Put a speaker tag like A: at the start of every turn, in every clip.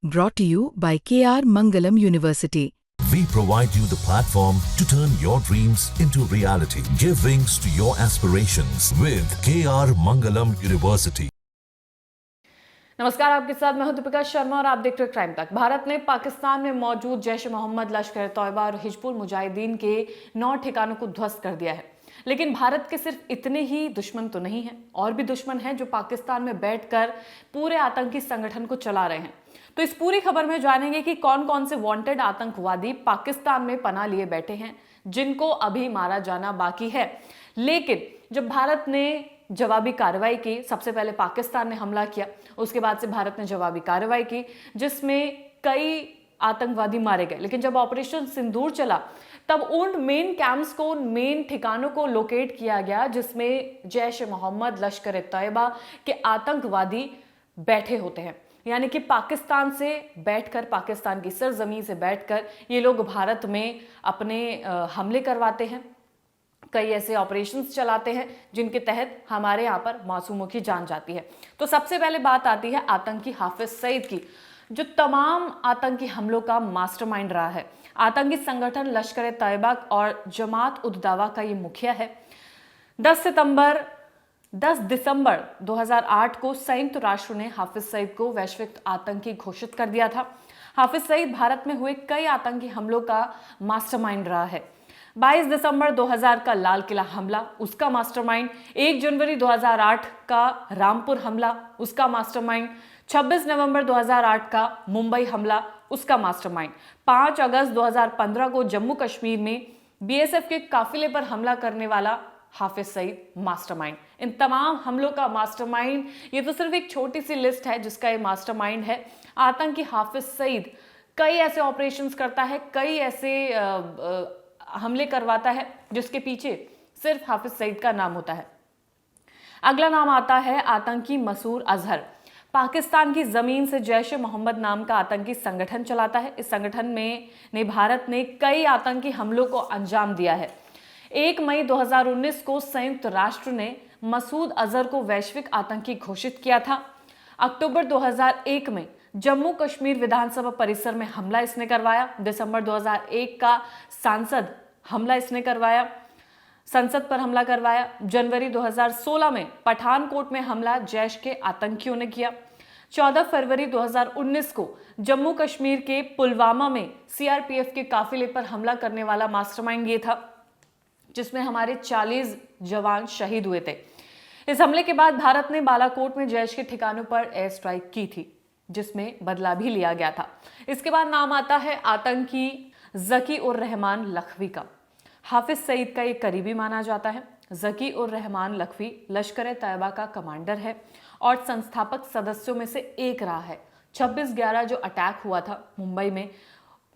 A: Brought to you by KR Mangalam University.
B: We provide you the platform to turn your dreams into reality. Give wings to your aspirations with KR Mangalam University.
C: नमस्कार, आपके साथ मैं हूं दीपिका शर्मा और आप देख रहे हैं क्राइम तक। भारत ने पाकिस्तान में मौजूद जैश ए मोहम्मद, लश्कर तौयबा और हिजबुल मुजाहिदीन के 9 ठिकानों को ध्वस्त कर दिया है। लेकिन भारत के सिर्फ इतने ही दुश्मन तो नहीं हैं, और भी दुश्मन हैं जो पाकिस्तान में बैठकर पूरे आतंकी संगठन को चला रहे हैं। तो इस पूरी खबर में जानेंगे कि कौन कौन से वांटेड आतंकवादी पाकिस्तान में पनाह लिए बैठे हैं, जिनको अभी मारा जाना बाकी है। लेकिन जब भारत ने जवाबी कार्रवाई की, सबसे पहले पाकिस्तान ने हमला किया, उसके बाद से भारत ने जवाबी कार्रवाई की जिसमें कई आतंकवादी मारे गए। लेकिन जब ऑपरेशन सिंदूर चला तब उन मेन कैंप्स को, उन मेन ठिकानों को लोकेट किया गया जिसमें जैश ए मोहम्मद, लश्कर ए तैयबा के आतंकवादी बैठे होते हैं। यानी कि पाकिस्तान से बैठकर, पाकिस्तान की सरजमीन से बैठकर ये लोग भारत में अपने हमले करवाते हैं, कई ऐसे ऑपरेशंस चलाते हैं जिनके तहत हमारे यहाँ पर मासूमों की जान जाती है। तो सबसे पहले बात आती है आतंकी हाफिज सईद की, जो तमाम आतंकी हमलों का मास्टरमाइंड रहा है। आतंकी संगठन लश्कर ए तैयबा और जमात उद दावा का ये मुखिया है। 10 दिसंबर 2008 को संयुक्त राष्ट्र ने हाफिज सईद को वैश्विक आतंकी घोषित कर दिया था। हाफिज सईद भारत में हुए कई आतंकी हमलों का मास्टरमाइंड रहा है। 22 दिसंबर 2000 का लाल किला हमला, उसका मास्टरमाइंड। 1 जनवरी 2008 का रामपुर हमला, उसका मास्टरमाइंड। 26 नवंबर 2008 का मुंबई हमला, उसका मास्टरमाइंड। 5 अगस्त 2015 को जम्मू कश्मीर में बीएसएफ के काफिले पर हमला करने वाला हाफिज सईद मास्टरमाइंड। इन तमाम हमलों का मास्टरमाइंड, ये तो सिर्फ एक छोटी सी लिस्ट है जिसका ये मास्टरमाइंड है। आतंकी हाफिज सईद कई ऐसे ऑपरेशंस करता है, कई ऐसे हमले करवाता है जिसके पीछे सिर्फ हाफिज सईद का नाम होता है। अगला नाम आता है आतंकी मसूद अजहर। पाकिस्तान की जमीन से जैश ए मोहम्मद नाम का आतंकी संगठन चलाता है। इस संगठन में भारत ने कई आतंकी हमलों को अंजाम दिया है। 1 मई 2019 को संयुक्त राष्ट्र ने मसूद अजहर को वैश्विक आतंकी घोषित किया था। अक्टूबर 2001 में जम्मू कश्मीर विधानसभा परिसर में हमला इसने करवाया। दिसंबर 2001 का संसद पर हमला करवाया। जनवरी 2016 में पठानकोट में हमला जैश के आतंकियों ने किया। 14 फरवरी 2019 को जम्मू कश्मीर के पुलवामा में सीआरपीएफ के काफिले पर हमला करने वाला मास्टरमाइंड ये था, जिसमें हमारे 40 जवान शहीद हुए थे। इस हमले के बाद भारत ने बालाकोट में जैश के ठिकानों पर एयर स्ट्राइक की थी, जिसमें बदला भी लिया गया था। इसके बाद नाम आता है आतंकी जकी उर रहमान लखवी का। हाफिज सईद का एक करीबी माना जाता है। जकी उर रहमान लखवी लश्कर ए तैयबा का कमांडर है और संस्थापक सदस्यों में से एक रहा है। 26/11 जो अटैक हुआ था मुंबई में,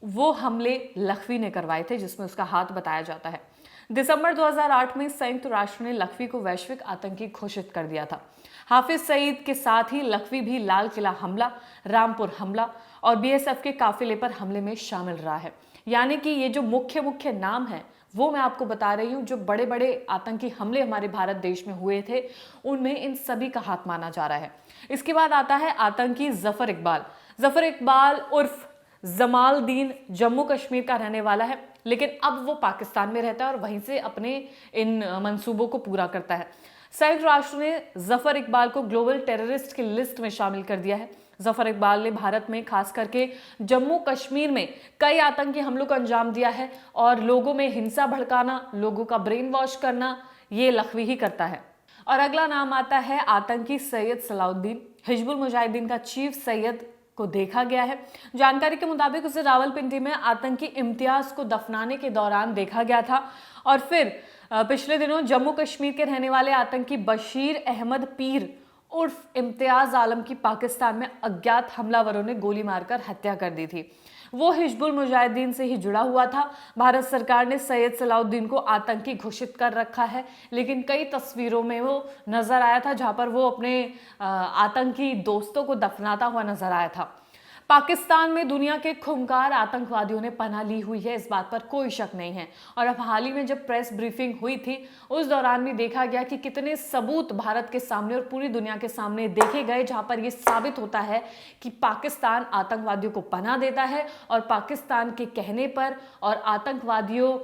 C: वो हमले लखवी ने करवाए थे, जिसमें उसका हाथ बताया जाता है। दिसंबर 2008 में संयुक्त राष्ट्र ने लखवी को वैश्विक आतंकी घोषित कर दिया था। हाफिज सईद के साथ ही लखवी भी लाल किला हमला, रामपुर हमला और बीएसएफ के काफिले पर हमले में शामिल रहा है। यानी कि ये जो मुख्य नाम है वो मैं आपको बता रही हूँ। जो बड़े बड़े आतंकी हमले हमारे भारत देश में हुए थे, उनमें इन सभी का हाथ माना जा रहा है। इसके बाद आता है आतंकी जफर इकबाल। जफर इकबाल उर्फ जमालदीन जम्मू कश्मीर का रहने वाला है, लेकिन अब वो पाकिस्तान में रहता है और वहीं से अपने इन मंसूबों को पूरा करता है। संयुक्त राष्ट्र ने जफर इकबाल को ग्लोबल टेररिस्ट की लिस्ट में शामिल कर दिया है। जफर इकबाल ने भारत में, खास करके जम्मू कश्मीर में कई आतंकी हमलों को अंजाम दिया है और लोगों में हिंसा भड़काना, लोगों का ब्रेन वॉश करना, ये लखवी ही करता है। और अगला नाम आता है आतंकी सैयद सलाउद्दीन। हिजबुल मुजाहिदीन का चीफ सैयद को देखा गया है। जानकारी के मुताबिक उसे रावलपिंडी में आतंकी इम्तियाज को दफनाने के दौरान देखा गया था और फिर पिछले दिनों जम्मू कश्मीर के रहने वाले आतंकी बशीर अहमद पीर उर्फ इम्तियाज आलम की पाकिस्तान में अज्ञात हमलावरों ने गोली मारकर हत्या कर दी थी। वो हिजबुल मुजाहिदीन से ही जुड़ा हुआ था। भारत सरकार ने सैयद सलाउद्दीन को आतंकी घोषित कर रखा है, लेकिन कई तस्वीरों में वो नजर आया था जहां पर वो अपने आतंकी दोस्तों को दफनाता हुआ नजर आया था। पाकिस्तान में दुनिया के खूंखार आतंकवादियों ने पनाह ली हुई है, इस बात पर कोई शक नहीं है। और अब हाल ही में जब प्रेस ब्रीफिंग हुई थी, उस दौरान भी देखा गया कि कितने सबूत भारत के सामने और पूरी दुनिया के सामने देखे गए, जहां पर यह साबित होता है कि पाकिस्तान आतंकवादियों को पनाह देता है और पाकिस्तान के कहने पर और आतंकवादियों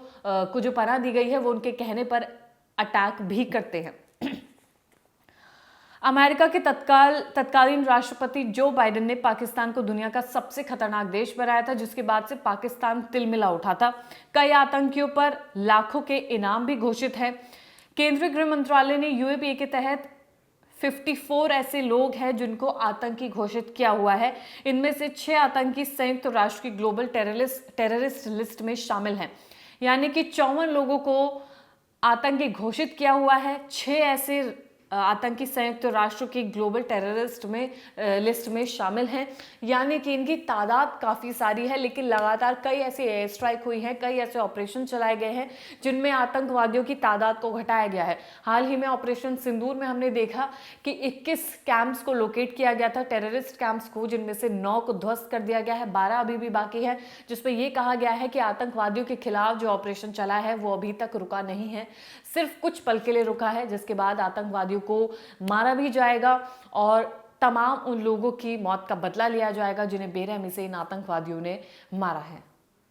C: को जो पनाह दी गई है वो उनके कहने पर अटैक भी करते हैं। अमेरिका के तत्कालीन राष्ट्रपति जो बाइडेन ने पाकिस्तान को दुनिया का सबसे खतरनाक देश बनाया था, जिसके बाद से पाकिस्तान तिलमिला उठा था। कई आतंकियों पर लाखों के इनाम भी घोषित है। केंद्रीय गृह मंत्रालय ने यूएपीए के तहत 54 ऐसे लोग हैं जिनको आतंकी घोषित किया हुआ है। इनमें से 6 आतंकी संयुक्त राष्ट्र की ग्लोबल टेररिस्ट लिस्ट में शामिल हैं, यानी कि 54 लोगों को आतंकी घोषित किया हुआ है। 6 ऐसे आतंकी संयुक्त राष्ट्र की ग्लोबल लिस्ट में शामिल हैं, यानी कि इनकी तादाद काफ़ी सारी है। लेकिन लगातार कई ऐसे एयर स्ट्राइक हुई हैं, कई ऐसे ऑपरेशन चलाए गए हैं जिनमें आतंकवादियों की तादाद को घटाया गया है। हाल ही में ऑपरेशन सिंदूर में हमने देखा कि 21 कैंप्स को लोकेट किया गया था, टेररिस्ट कैंप्स को, जिनमें से 9 को ध्वस्त कर दिया गया है, 12 अभी भी बाकी है, जिसमें यह कहा गया है कि आतंकवादियों के खिलाफ जो ऑपरेशन चला है वो अभी तक रुका नहीं है, सिर्फ कुछ पल के लिए रुका है, जिसके बाद आतंकवादियों को मारा भी जाएगा और तमाम उन लोगों की मौत का बदला लिया जाएगा जिन्हें बेरहमी से इन आतंकवादियों ने मारा है।